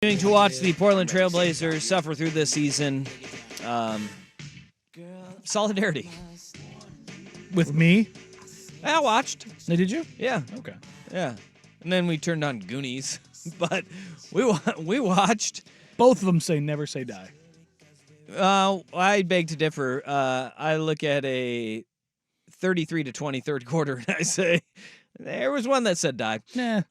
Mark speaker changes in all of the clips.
Speaker 1: To watch the Portland Trailblazers suffer through this season. Solidarity.
Speaker 2: With me?
Speaker 1: I watched.
Speaker 2: Did you?
Speaker 1: Yeah.
Speaker 2: Okay.
Speaker 1: Yeah. And then we turned on Goonies. But we watched.
Speaker 2: Both of them say never say die.
Speaker 1: I beg to differ. I look at a 33-20 third quarter and I say there was one that said die.
Speaker 2: Nah.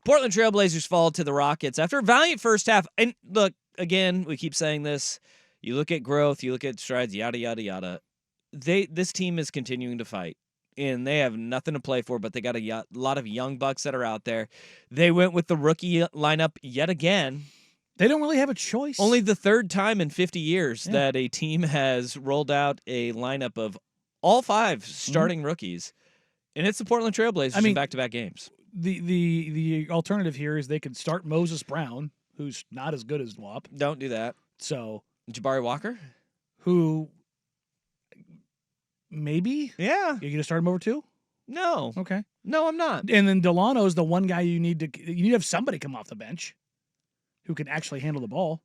Speaker 1: Portland Trailblazers fall to the Rockets after a valiant first half. And look, again, we keep saying this. You look at growth, you look at strides, yada, yada, yada. This team is continuing to fight, and they have nothing to play for, but they got a lot of young bucks that are out there. They went with the rookie lineup yet again.
Speaker 2: They don't really have a choice.
Speaker 1: Only the third time in 50 years that a team has rolled out a lineup of all five starting rookies. And it's the Portland Trailblazers in back-to-back games.
Speaker 2: The alternative here is they could start Moses Brown, who's not as good as WAP.
Speaker 1: Don't do that.
Speaker 2: So
Speaker 1: Jabari Walker?
Speaker 2: Who maybe?
Speaker 1: Yeah.
Speaker 2: You're going to start him over too?
Speaker 1: No.
Speaker 2: Okay.
Speaker 1: No, I'm not.
Speaker 2: And then Delano's the one guy you need to have somebody come off the bench who can actually handle the ball.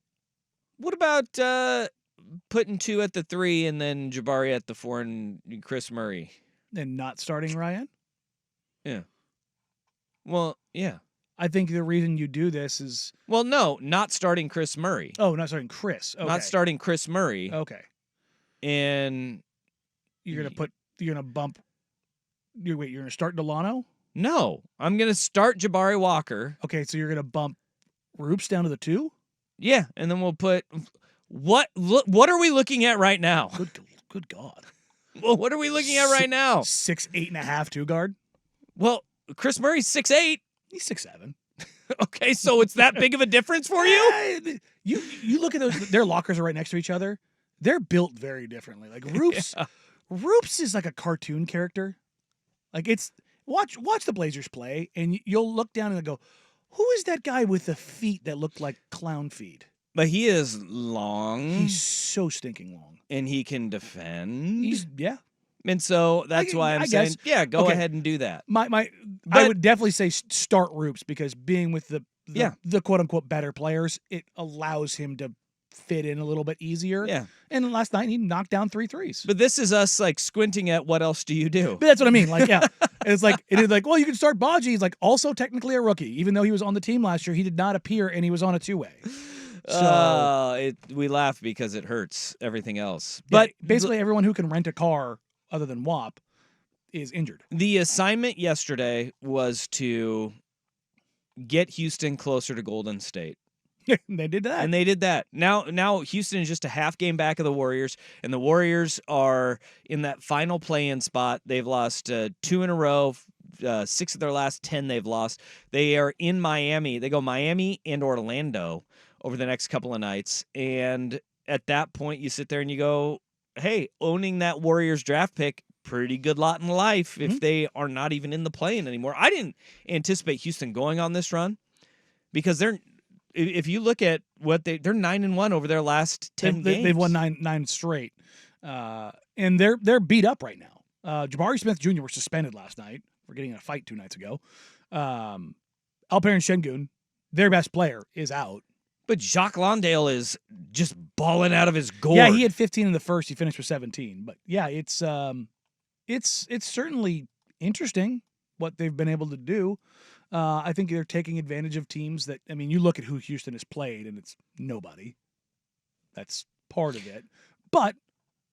Speaker 1: What about putting two at the 3 and then Jabari at the 4 and Chris Murray?
Speaker 2: And not starting Ryan?
Speaker 1: Yeah. Well, yeah.
Speaker 2: I think the reason you do this is...
Speaker 1: Well, no, not starting Chris Murray.
Speaker 2: Oh, not starting Chris. Okay.
Speaker 1: Not starting Chris Murray.
Speaker 2: Okay.
Speaker 1: And...
Speaker 2: You're going to bump... You're going to start Delano?
Speaker 1: No. I'm going to start Jabari Walker.
Speaker 2: Okay, so you're going to bump Roops down to the 2?
Speaker 1: Yeah, and then we'll put... What are we looking at right now?
Speaker 2: Good God.
Speaker 1: Well, what are we looking at right now?
Speaker 2: 6'8.5" 2 guard.
Speaker 1: Well, Chris Murray's 6'8".
Speaker 2: He's 6'7".
Speaker 1: Okay, so it's that big of a difference for you?
Speaker 2: You look at those. Their lockers are right next to each other. They're built very differently. Like Roops, Roops is like a cartoon character. Like it's watch the Blazers play, and you'll look down and go, "Who is that guy with the feet that look like clown feet?"
Speaker 1: But he is long.
Speaker 2: He's so stinking long.
Speaker 1: And he can defend.
Speaker 2: Yeah.
Speaker 1: And so that's why I'm saying, yeah, go ahead and do that.
Speaker 2: I would definitely say start Roops because being with the quote unquote better players, it allows him to fit in a little bit easier.
Speaker 1: Yeah.
Speaker 2: And last night he knocked down 3 threes.
Speaker 1: But this is us like squinting at what else do you do?
Speaker 2: But that's what I mean. Like, yeah. It's like well, you can start Baji. He's like also technically a rookie. Even though he was on the team last year, he did not appear and he was on a 2-way. So
Speaker 1: we laugh because it hurts everything else.
Speaker 2: Yeah,
Speaker 1: but
Speaker 2: basically everyone who can rent a car other than WAP is injured.
Speaker 1: The assignment yesterday was to get Houston closer to Golden State.
Speaker 2: They did that.
Speaker 1: And they did that. Now Houston is just a half game back of the Warriors, and the Warriors are in that final play-in spot. They've lost 2 in a row. 6 of their last 10 they've lost. They are in Miami. They go Miami and Orlando over the next couple of nights. And at that point, you sit there and you go, hey, owning that Warriors draft pick, pretty good lot in life if they are not even in the play-in anymore. I didn't anticipate Houston going on this run because if you look at what they're 9-1 over their last 10 games.
Speaker 2: They've won nine straight. And they're beat up right now. Jabari Smith Jr. was suspended last night for getting in a fight 2 nights ago. Alperen Şengün, their best player, is out.
Speaker 1: But Jacques Landale is just balling out of his gourd.
Speaker 2: Yeah, he had 15 in the first. He finished with 17. But yeah, it's certainly interesting what they've been able to do. I think they're taking advantage of teams that, I mean, you look at who Houston has played, and it's nobody. That's part of it. But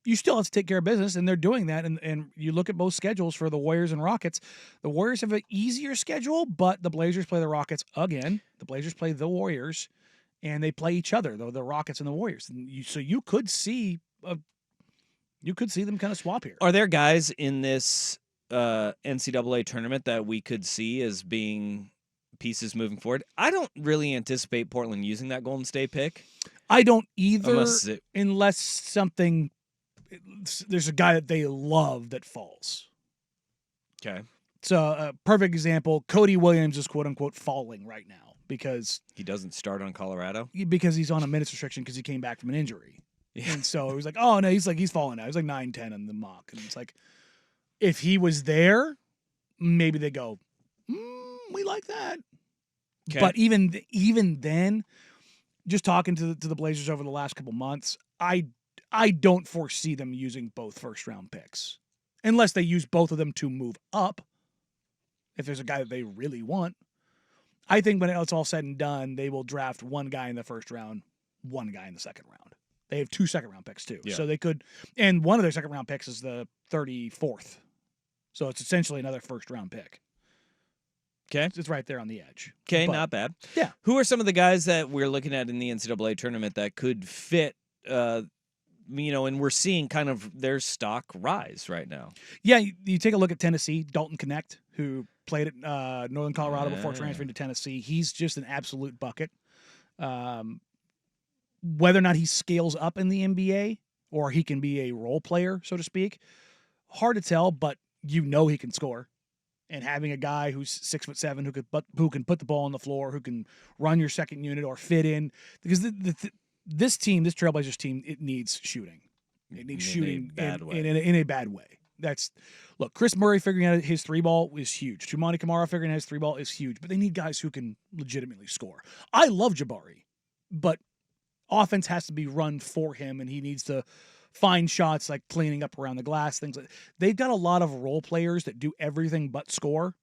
Speaker 2: you still have to take care of business, and they're doing that. And you look at both schedules for the Warriors and Rockets. The Warriors have an easier schedule, but the Blazers play the Rockets again. The Blazers play the Warriors. And they play each other, though, the Rockets and the Warriors. So you could see them kind of swap here.
Speaker 1: Are there guys in this NCAA tournament that we could see as being pieces moving forward? I don't really anticipate Portland using that Golden State pick.
Speaker 2: I don't either, unless there's a guy that they love that falls.
Speaker 1: Okay.
Speaker 2: So a perfect example, Cody Williams is quote-unquote falling right now. Because
Speaker 1: he doesn't start on Colorado?
Speaker 2: Because he's on a minutes restriction because he came back from an injury.
Speaker 1: Yeah.
Speaker 2: And so it was like, oh, no, he's falling now. He's like 9-10 in the mock. And it's like, if he was there, maybe they go, we like that.
Speaker 1: Okay.
Speaker 2: But even then, just talking to the Blazers over the last couple months, I don't foresee them using both first-round picks unless they use both of them to move up. If there's a guy that they really want, I think when it's all said and done, they will draft one guy in the first round, one guy in the second round. They have 2 second-round picks too, so they could. And one of their second-round picks is the 34th, so it's essentially another first-round pick.
Speaker 1: Okay.
Speaker 2: It's right there on the edge.
Speaker 1: Okay,
Speaker 2: But,
Speaker 1: not bad.
Speaker 2: Yeah.
Speaker 1: Who are some of the guys that we're looking at in the NCAA tournament that could fit? And we're seeing kind of their stock rise right now.
Speaker 2: Yeah, you take a look at Tennessee, Dalton Connect, who played at Northern Colorado before transferring to Tennessee. He's just an absolute bucket. Whether or not he scales up in the NBA or he can be a role player, so to speak, hard to tell, but he can score. And having a guy who's 6'7" who can put the ball on the floor, who can run your second unit or fit in, because this Trailblazers team, it needs shooting. It needs shooting in a bad way. Look, Chris Murray figuring out his 3-ball is huge. Tumani Kamara figuring out his 3-ball is huge, but they need guys who can legitimately score. I love Jabari, but offense has to be run for him, and he needs to find shots like cleaning up around the glass, things like. They've got a lot of role players that do everything but score.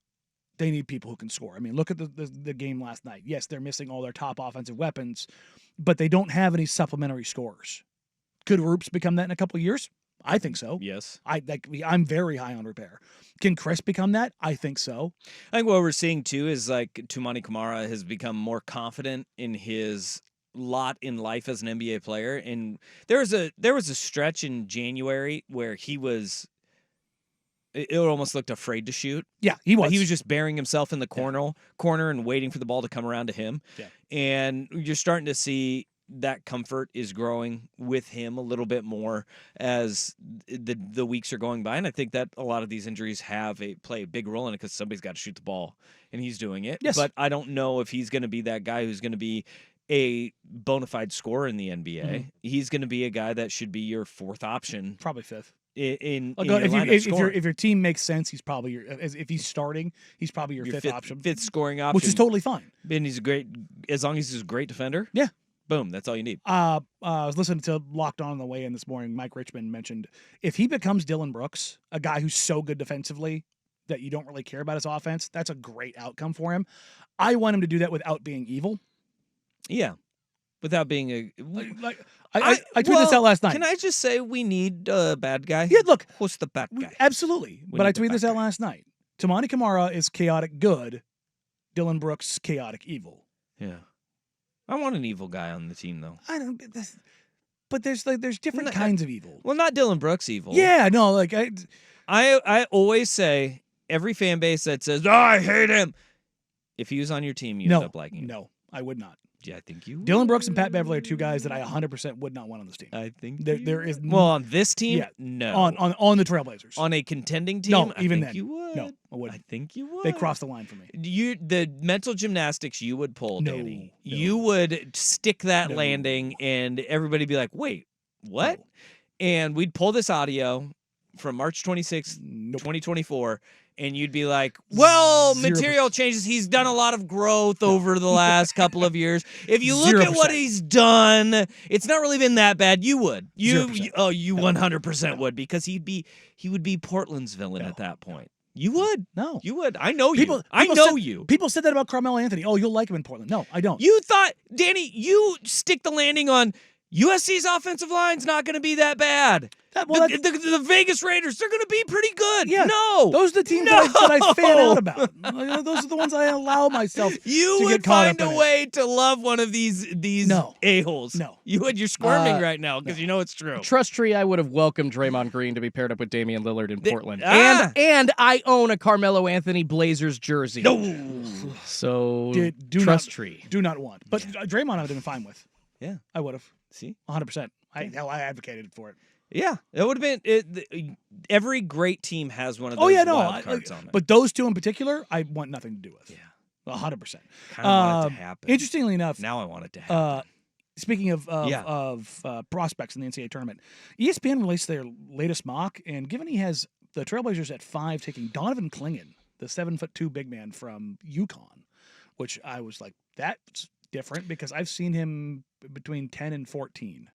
Speaker 2: They need people who can score. I mean, look at the game last night. Yes, they're missing all their top offensive weapons, but they don't have any supplementary scorers. Could Roops become that in a couple of years? I think so.
Speaker 1: Yes.
Speaker 2: I'm very high on Repair. Can Chris become that? I think so.
Speaker 1: I think what we're seeing too is like Tumani Kamara has become more confident in his lot in life as an NBA player, and there was a stretch in January where it almost looked afraid to shoot.
Speaker 2: Yeah, he was.
Speaker 1: He was just burying himself in the corner and waiting for the ball to come around to him.
Speaker 2: Yeah.
Speaker 1: And you're starting to see that comfort is growing with him a little bit more as the weeks are going by. And I think that a lot of these injuries play a big role in it because somebody's got to shoot the ball, and he's doing it.
Speaker 2: Yes.
Speaker 1: But I don't know if he's going to be that guy who's going to be a bona fide scorer in the NBA.
Speaker 2: Mm-hmm.
Speaker 1: He's going to be a guy that should be your 4th option.
Speaker 2: Probably 5th.
Speaker 1: If
Speaker 2: your team makes sense, he's probably if he's starting, he's probably your fifth option,
Speaker 1: 5th scoring option,
Speaker 2: which is totally fine.
Speaker 1: And he's as long as he's a great defender.
Speaker 2: Yeah,
Speaker 1: boom, that's all you need.
Speaker 2: I was listening to Locked On the way in this morning. Mike Richmond mentioned if he becomes Dylan Brooks, a guy who's so good defensively that you don't really care about his offense, that's a great outcome for him. I want him to do that without being evil.
Speaker 1: Yeah. Without being a
Speaker 2: I tweeted this out last night.
Speaker 1: Can I just say we need a bad guy?
Speaker 2: Yeah, look,
Speaker 1: who's the bad guy?
Speaker 2: Absolutely. But I tweeted this out last night. Tumani Kamara is chaotic good. Dylan Brooks chaotic evil.
Speaker 1: Yeah, I want an evil guy on the team though.
Speaker 2: I don't. But there's different kinds of evil.
Speaker 1: Well, not Dylan Brooks evil.
Speaker 2: Yeah, no,
Speaker 1: I always say every fan base that says I hate him. If he was on your team, you end up liking him.
Speaker 2: No, I would not.
Speaker 1: Yeah, I think you would.
Speaker 2: Dylan Brooks and Pat Beverly are 2 guys that I 100% would not want on this team.
Speaker 1: I think
Speaker 2: there is
Speaker 1: on this team,
Speaker 2: yeah,
Speaker 1: no.
Speaker 2: On the Trailblazers,
Speaker 1: on a contending team,
Speaker 2: no, even
Speaker 1: I think
Speaker 2: then
Speaker 1: you would.
Speaker 2: No, I wouldn't.
Speaker 1: I think you would.
Speaker 2: They crossed the line for me.
Speaker 1: The mental gymnastics you would pull,
Speaker 2: No,
Speaker 1: Danny.
Speaker 2: no.
Speaker 1: You would stick that
Speaker 2: No.
Speaker 1: landing, and everybody be like, "Wait, what?"
Speaker 2: No.
Speaker 1: And we'd pull this audio from March 26th,
Speaker 2: Nope.
Speaker 1: 2024. And you'd be like, well,
Speaker 2: 0%.
Speaker 1: material changes. He's done a lot of growth over the last couple of years. If you look at
Speaker 2: 0%.
Speaker 1: what he's done, it's not really been that bad. You would.
Speaker 2: 0%.
Speaker 1: You 100% would, because he would be Portland's villain at that point. You would.
Speaker 2: No.
Speaker 1: You would. I know
Speaker 2: People
Speaker 1: you. I know
Speaker 2: said,
Speaker 1: you.
Speaker 2: People said that about Carmelo Anthony. Oh, you'll like him in Portland. No, I don't.
Speaker 1: You thought, Danny, you stick the landing on USC's offensive line's not going to be that bad. The Vegas Raiders, they're going to be pretty good.
Speaker 2: Yeah.
Speaker 1: No.
Speaker 2: Those are the teams that I fan out about. Those are the ones I allow myself
Speaker 1: you
Speaker 2: to
Speaker 1: would
Speaker 2: get caught
Speaker 1: find
Speaker 2: up
Speaker 1: a
Speaker 2: in
Speaker 1: way to love one of these a-holes.
Speaker 2: No.
Speaker 1: You would. You're squirming right now because you know it's true.
Speaker 3: Trust tree, I would have welcomed Draymond Green to be paired up with Damian Lillard in Portland.
Speaker 1: And
Speaker 3: I own a Carmelo Anthony Blazers jersey.
Speaker 1: No.
Speaker 3: So
Speaker 2: trust
Speaker 3: tree.
Speaker 2: Do not want. But Draymond I would have been fine with.
Speaker 1: Yeah.
Speaker 2: I would have.
Speaker 1: See?
Speaker 2: 100%. I advocated for it.
Speaker 1: Yeah, it would have been. Every great team has one of those wild cards on it.
Speaker 2: But those 2 in particular, I want nothing to do with.
Speaker 1: Yeah,
Speaker 2: 100%.
Speaker 1: Kind of want it to happen.
Speaker 2: Interestingly enough,
Speaker 1: now I want it to happen.
Speaker 2: Speaking of prospects in the NCAA tournament, ESPN released their latest mock, and given he has the Trailblazers at 5 taking Donovan Clingan, the 7'2" big man from UConn, which I was like, that's different because I've seen him between 10 and 14.